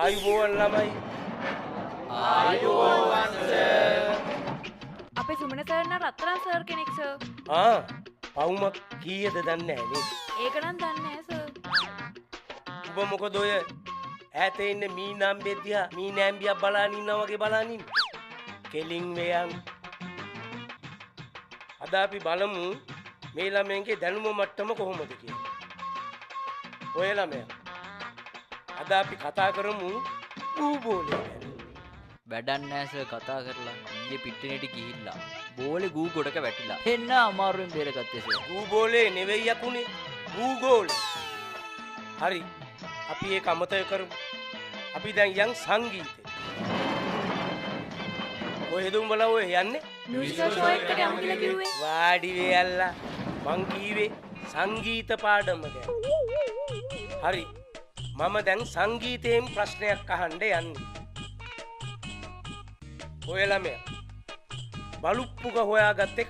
ආයුබෝවන් ළමයි. ආයුබෝවන් සර්. අපේ සුමන සර් නම් රත්තරන් සර් කෙනෙක් සර්. පවුමක් කීයද දන්නේ නැහැ නේ. ඒක නම් දන්නේ නැහැ සර්. ඔබ මොකද ඔය ඈතේ ඉන්න මීනම්බේ දිහා මීනෑම්බියක් බලාගෙන ඉන්නා වගේ බලාගෙන ඉන්නේ? කෙලින් වෙයන්. අද අපි බලමු මේ ළමයන්ගේ දැනුම මට්ටම කොහොමද කියලා. ඔය ළමයා අද අපි කතා කරමු ගූබෝලේ ගැන. වැඩක් නැහැ සර් කතා කරලා. ඊයේ පිටිනේට ගිහිල්ලා බෝලේ ගූ ගොඩක වැටිලා. එන්න අමාරුවෙන් බේරගත්තේ සර්. ගූබෝලේ නෙවෙයි යකුනේ. ගූගෝලේ. හරි. අපි ඒක අමතක කරමු. අපි දැන් යන් සංගීතේ. කොහෙද උඹලා ඔය යන්නේ? මියුසිකල් ෂෝ එකකට යමු කියලා කිව්වේ. වාඩි වෙයල්ලා. මං කීවේ සංගීත පාඩම ගැන. හරි. මම දැන් සංගීතයෙන් ප්‍රශ්නයක් අහන්න යන්නේ. ඔය ළමයා බලුප්පුක හොයාගත්තේ